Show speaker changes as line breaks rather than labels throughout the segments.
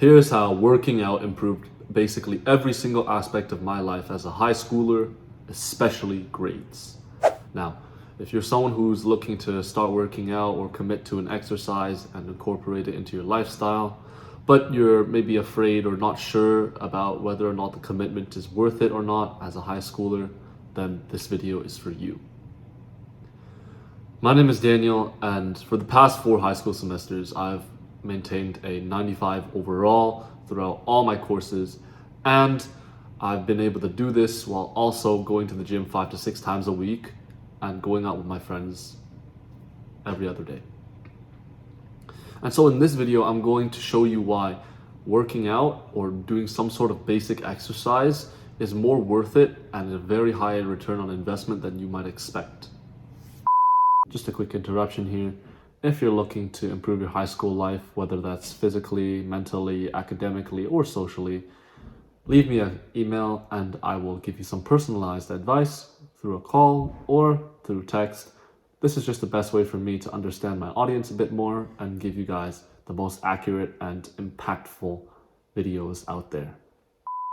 Here's how working out improved basically every single aspect of my life as a high schooler, especially grades. Now, if you're someone who's looking to start working out or commit to an exercise and incorporate it into your lifestyle, but you're maybe afraid or not sure about whether or not the commitment is worth it or not as a high schooler, then this video is for you. My name is Daniel, and for the past 4 high school semesters, I've maintained a 95 overall throughout all my courses, and I've been able to do this while also going to the gym 5 to 6 times a week and going out with my friends every other day. And so in this video, I'm going to show you why working out or doing some sort of basic exercise is more worth it and a very high return on investment than you might expect. Just a quick interruption here. If you're looking to improve your high school life, whether that's physically, mentally, academically, or socially, leave me an email and I will give you some personalized advice through a call or through text. This is just the best way for me to understand my audience a bit more and give you guys the most accurate and impactful videos out there.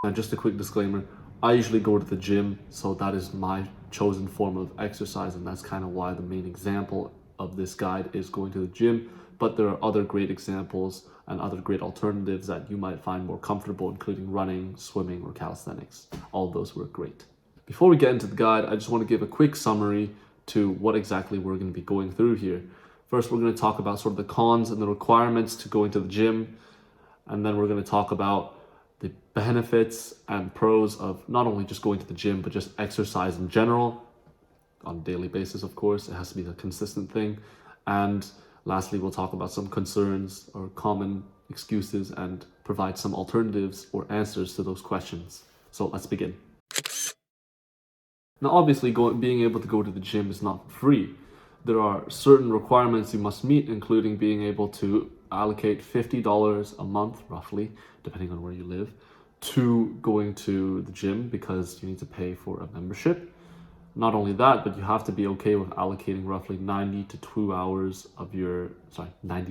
And just a quick disclaimer, I usually go to the gym, so that is my chosen form of exercise, and that's kind of why the main example of this guide is going to the gym. But there are other great examples and other great alternatives that you might find more comfortable, including running, swimming, or calisthenics. All of those work great. Before we get into the guide, I just want to give a quick summary to what exactly we're going to be going through here. First, we're going to talk about sort of the cons and the requirements to going to the gym, and then we're going to talk about the benefits and pros of not only just going to the gym, but just exercise in general on a daily basis. Of course, it has to be a consistent thing. And lastly, we'll talk about some concerns or common excuses and provide some alternatives or answers to those questions. So let's begin. Now, obviously, being able to go to the gym is not free. There are certain requirements you must meet, including being able to allocate $50 a month, roughly, depending on where you live, to going to the gym because you need to pay for a membership. Not only that, but you have to be okay with allocating roughly 90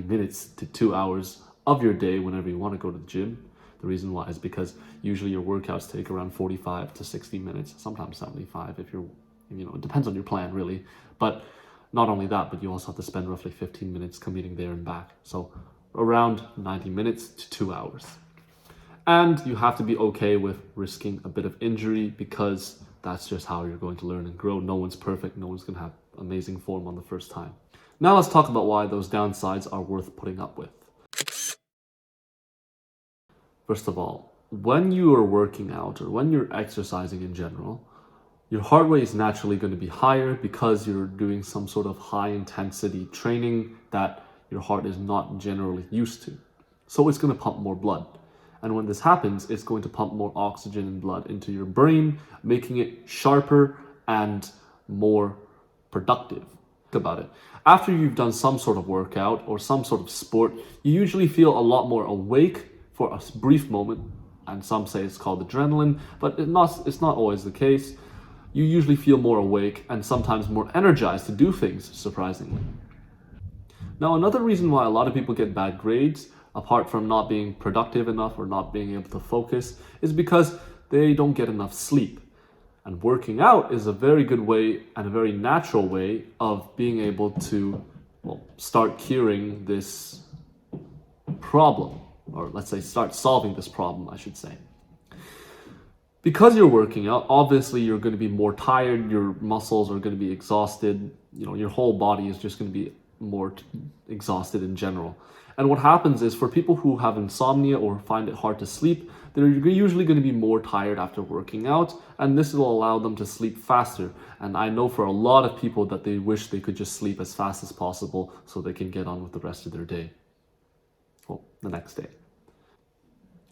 minutes to 2 hours of your day whenever you want to go to the gym. The reason why is because usually your workouts take around 45 to 60 minutes, sometimes 75 if it depends on your plan really. But not only that, but you also have to spend roughly 15 minutes commuting there and back. So around 90 minutes to 2 hours. And you have to be okay with risking a bit of injury because that's just how you're going to learn and grow. No one's perfect. No one's going to have amazing form on the first time. Now let's talk about why those downsides are worth putting up with. First of all, when you are working out or when you're exercising in general, your heart rate is naturally going to be higher because you're doing some sort of high intensity training that your heart is not generally used to. So it's going to pump more blood. And when this happens, it's going to pump more oxygen and blood into your brain, making it sharper and more productive. Think about it. After you've done some sort of workout or some sort of sport, you usually feel a lot more awake for a brief moment. And some say it's called adrenaline, but it's not always the case. You usually feel more awake and sometimes more energized to do things, surprisingly. Now, another reason why a lot of people get bad grades, apart from not being productive enough or not being able to focus, is because they don't get enough sleep. And working out is a very good way and a very natural way of being able to start curing this problem, or let's say start solving this problem, I should say. Because you're working out, obviously you're going to be more tired, your muscles are going to be exhausted, your whole body is just going to be more exhausted in general. And what happens is for people who have insomnia or find it hard to sleep, they're usually going to be more tired after working out, and this will allow them to sleep faster. And I know for a lot of people that they wish they could just sleep as fast as possible so they can get on with the rest of their day. Well, the next day.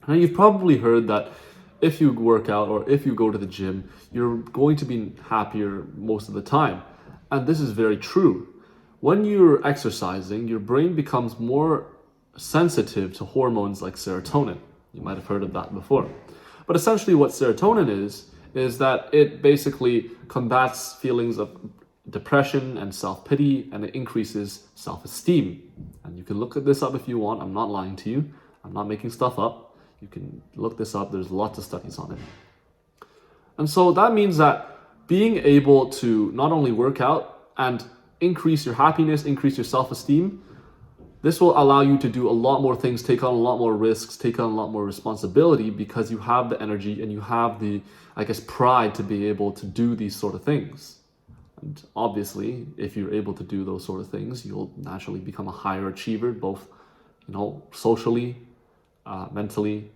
Now, you've probably heard that if you work out or if you go to the gym, you're going to be happier most of the time. And this is very true. When you're exercising, your brain becomes more sensitive to hormones like serotonin. You might have heard of that before. But essentially what serotonin is that it basically combats feelings of depression and self-pity, and it increases self-esteem. And you can look at this up if you want. I'm not lying to you. I'm not making stuff up. You can look this up. There's lots of studies on it. And so that means that being able to not only work out and increase your happiness, increase your self-esteem, this will allow you to do a lot more things, take on a lot more risks, take on a lot more responsibility because you have the energy and you have the, pride to be able to do these sort of things. And obviously, if you're able to do those sort of things, you'll naturally become a higher achiever, both, socially, mentally,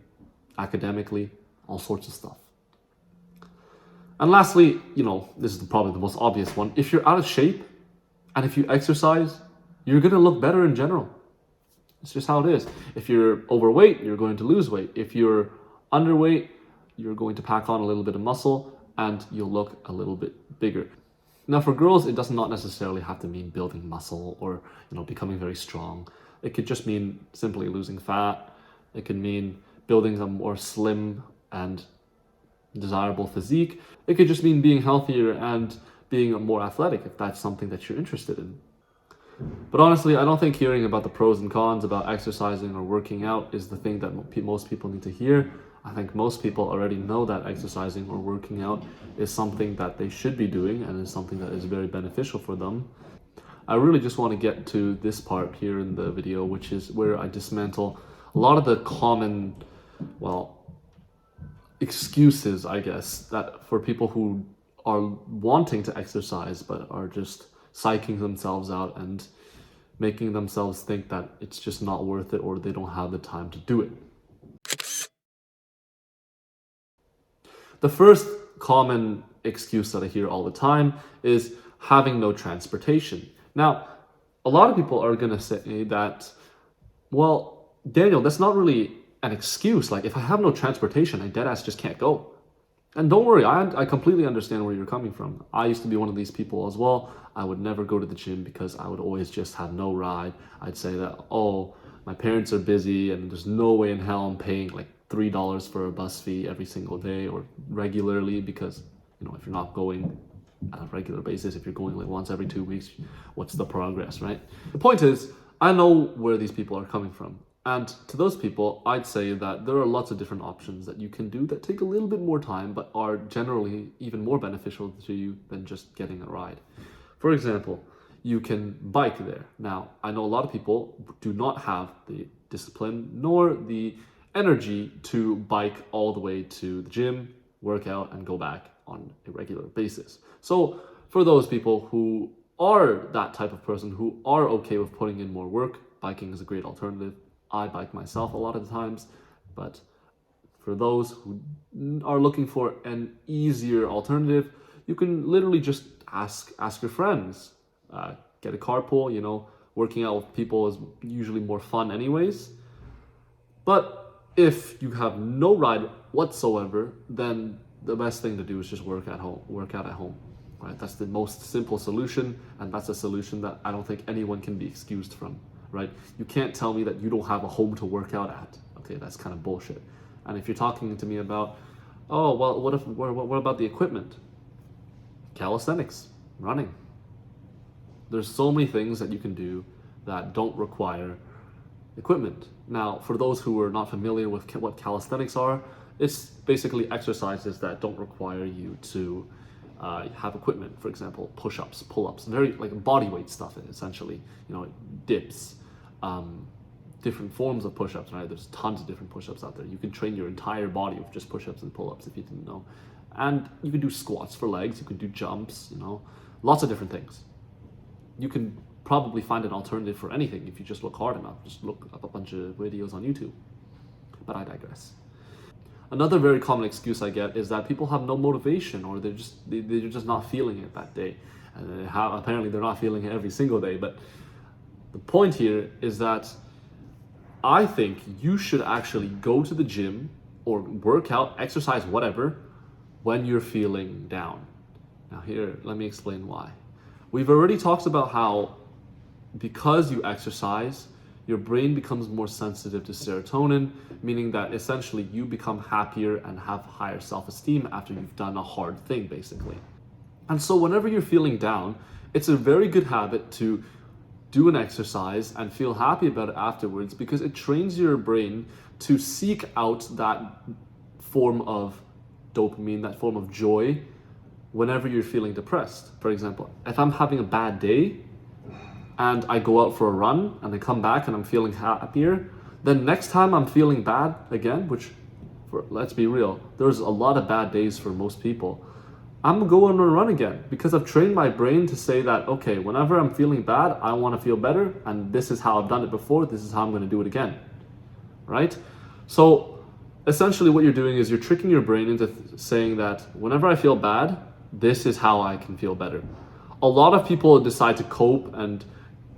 academically, all sorts of stuff. And lastly, this is probably the most obvious one. If you're out of shape and if you exercise, you're going to look better in general. It's just how it is. If you're overweight, you're going to lose weight. If you're underweight, you're going to pack on a little bit of muscle and you'll look a little bit bigger. Now for girls, it does not necessarily have to mean building muscle or becoming very strong. It could just mean simply losing fat. It could mean building a more slim and desirable physique. It could just mean being healthier and being more athletic if that's something that you're interested in. But honestly, I don't think hearing about the pros and cons about exercising or working out is the thing that most people need to hear. I think most people already know that exercising or working out is something that they should be doing and is something that is very beneficial for them. I really just want to get to this part here in the video, which is where I dismantle a lot of the common, excuses, I guess, that for people who are wanting to exercise but are just psyching themselves out and making themselves think that it's just not worth it or they don't have the time to do it. The first common excuse that I hear all the time is having no transportation. Now, a lot of people are going to say that, well, Daniel, that's not really an excuse. Like, if I have no transportation, I deadass just can't go. And don't worry, I completely understand where you're coming from. I used to be one of these people as well. I would never go to the gym because I would always just have no ride. I'd say that, oh, my parents are busy and there's no way in hell I'm paying like $3 for a bus fee every single day or regularly because, if you're not going on a regular basis, if you're going like once every 2 weeks, what's the progress, right? The point is, I know where these people are coming from. And to those people, I'd say that there are lots of different options that you can do that take a little bit more time, but are generally even more beneficial to you than just getting a ride. For example, you can bike there. Now, I know a lot of people do not have the discipline nor the energy to bike all the way to the gym, work out, and go back on a regular basis. So for those people who are that type of person, who are okay with putting in more work, biking is a great alternative. I bike myself a lot of the times, but for those who are looking for an easier alternative, you can literally just ask your friends, get a carpool. Working out with people is usually more fun anyways. But if you have no ride whatsoever, then the best thing to do is just work out at home, right? That's the most simple solution, and that's a solution that I don't think anyone can be excused from. Right? You can't tell me that you don't have a home to work out at. Okay, that's kind of bullshit. And if you're talking to me about, oh, well, what about the equipment? Calisthenics, running. There's so many things that you can do that don't require equipment. Now, for those who are not familiar with what calisthenics are, it's basically exercises that don't require you to have equipment. For example, push-ups, pull-ups, very like body weight stuff, essentially. Dips, different forms of push-ups, right? There's tons of different push-ups out there. You can train your entire body with just push-ups and pull-ups if you didn't know. And you can do squats for legs, you can do jumps, lots of different things. You can probably find an alternative for anything if you just look hard enough. Just look up a bunch of videos on YouTube. But I digress. Another very common excuse I get is that people have no motivation, or they're just not feeling it that day. And apparently they're not feeling it every single day. But the point here is that I think you should actually go to the gym or work out, exercise, whatever, when you're feeling down. Now here, let me explain why. We've already talked about how because you exercise, your brain becomes more sensitive to serotonin, meaning that essentially you become happier and have higher self-esteem after you've done a hard thing, basically. And so whenever you're feeling down, it's a very good habit to do an exercise and feel happy about it afterwards, because it trains your brain to seek out that form of dopamine, that form of joy, whenever you're feeling depressed. For example, if I'm having a bad day and I go out for a run and I come back and I'm feeling happier, then next time I'm feeling bad again, which, let's be real, there's a lot of bad days for most people, I'm going on a run again, because I've trained my brain to say that, okay, whenever I'm feeling bad, I want to feel better, and this is how I've done it before, this is how I'm going to do it again, right? So essentially what you're doing is you're tricking your brain into saying that whenever I feel bad, this is how I can feel better. A lot of people decide to cope and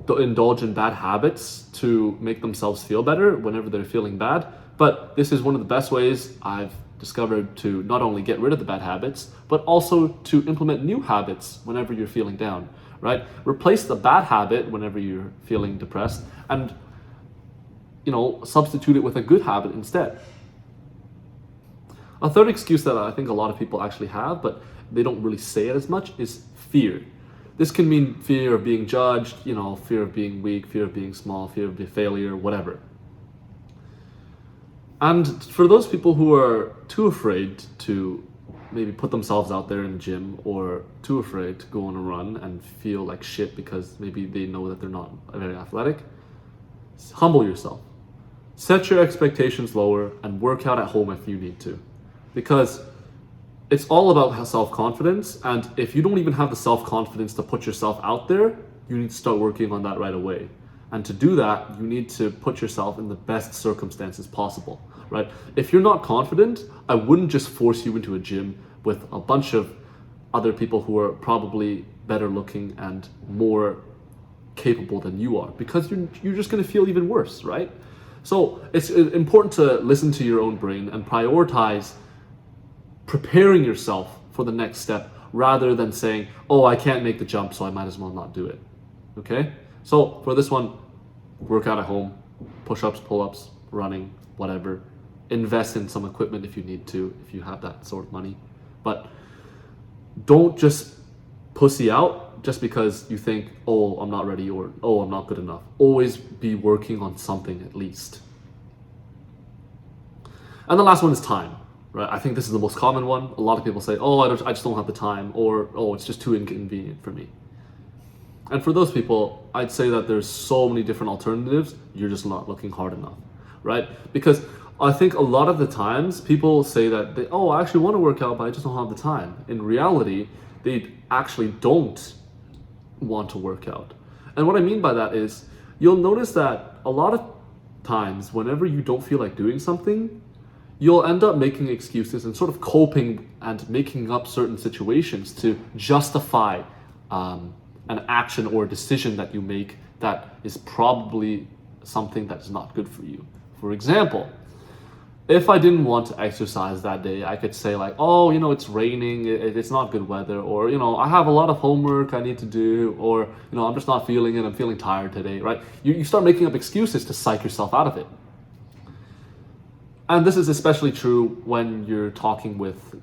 indulge in bad habits to make themselves feel better whenever they're feeling bad, but this is one of the best ways I've discovered to not only get rid of the bad habits, but also to implement new habits whenever you're feeling down, right? Replace the bad habit whenever you're feeling depressed and, substitute it with a good habit instead. A third excuse that I think a lot of people actually have, but they don't really say it as much, is fear. This can mean fear of being judged, fear of being weak, fear of being small, fear of failure, whatever. And for those people who are too afraid to maybe put themselves out there in the gym, or too afraid to go on a run and feel like shit because maybe they know that they're not very athletic, humble yourself. Set your expectations lower and work out at home if you need to. Because it's all about self-confidence, and if you don't even have the self-confidence to put yourself out there, you need to start working on that right away. And to do that, you need to put yourself in the best circumstances possible, right? If you're not confident, I wouldn't just force you into a gym with a bunch of other people who are probably better looking and more capable than you are, because you're just going to feel even worse, right? So it's important to listen to your own brain and prioritize preparing yourself for the next step, rather than saying, oh, I can't make the jump, so I might as well not do it. Okay? So for this one, work out at home, push-ups, pull-ups, running, whatever. Invest in some equipment if you need to, if you have that sort of money. But don't just pussy out just because you think, oh, I'm not ready, or oh, I'm not good enough. Always be working on something at least. And the last one is time. Right, I think this is the most common one. A lot of people say, oh, I just don't have the time, or oh, it's just too inconvenient for me. And for those people, I'd say that there's so many different alternatives, you're just not looking hard enough, right? Because I think a lot of the times people say that I actually want to work out, but I just don't have the time. In reality, they actually don't want to work out. And what I mean by that is, you'll notice that a lot of times whenever you don't feel like doing something, you'll end up making excuses and sort of coping and making up certain situations to justify an action or a decision that you make that is probably something that's not good for you. For example, if I didn't want to exercise that day, I could say like, oh, it's raining, it's not good weather, or, I have a lot of homework I need to do, or, I'm just not feeling it, I'm feeling tired today, right? You start making up excuses to psych yourself out of it. And this is especially true when you're talking with,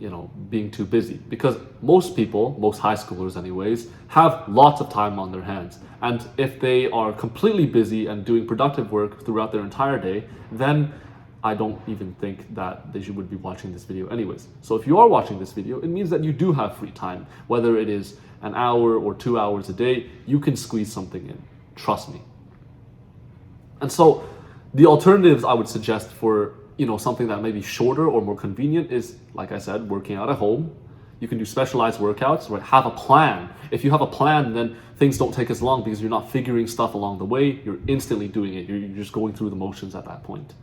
being too busy, because most people, most high schoolers anyways, have lots of time on their hands. And if they are completely busy and doing productive work throughout their entire day, then I don't even think that they would be watching this video anyways. So if you are watching this video, it means that you do have free time. Whether it is an hour or 2 hours a day, you can squeeze something in. Trust me. And so the alternatives I would suggest for something that may be shorter or more convenient is, like I said, working out at home. You can do specialized workouts, right? Have a plan. If you have a plan, then things don't take as long because you're not figuring stuff along the way. You're instantly doing it. You're just going through the motions at that point.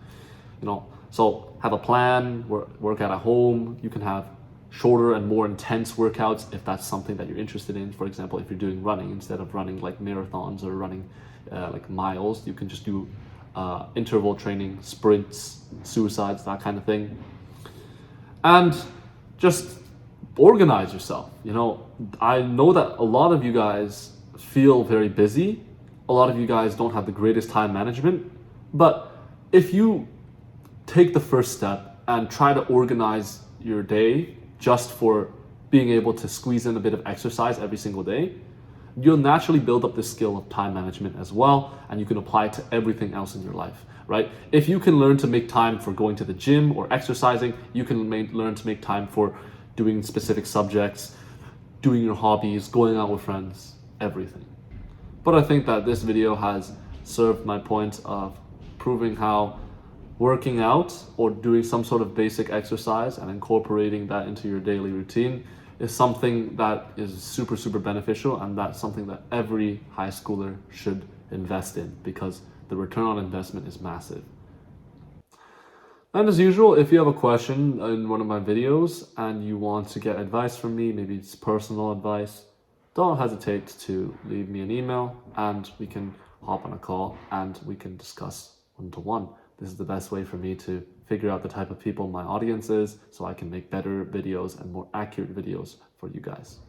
So have a plan, work out at home. You can have shorter and more intense workouts if that's something that you're interested in. For example, if you're doing running, instead of running like marathons or running like miles, you can just do interval training, sprints, suicides, that kind of thing. And just organize yourself. I know that a lot of you guys feel very busy. A lot of you guys don't have the greatest time management. But if you take the first step and try to organize your day just for being able to squeeze in a bit of exercise every single day, you'll naturally build up this skill of time management as well, and you can apply it to everything else in your life, right? If you can learn to make time for going to the gym or exercising, you can learn to make time for doing specific subjects, doing your hobbies, going out with friends, everything. But I think that this video has served my point of proving how working out or doing some sort of basic exercise and incorporating that into your daily routine is something that is super, super beneficial, and that's something that every high schooler should invest in because the return on investment is massive. And as usual, if you have a question in one of my videos and you want to get advice from me, maybe it's personal advice, don't hesitate to leave me an email and we can hop on a call and we can discuss one-to-one. This is the best way for me to figure out the type of people my audience is so I can make better videos and more accurate videos for you guys.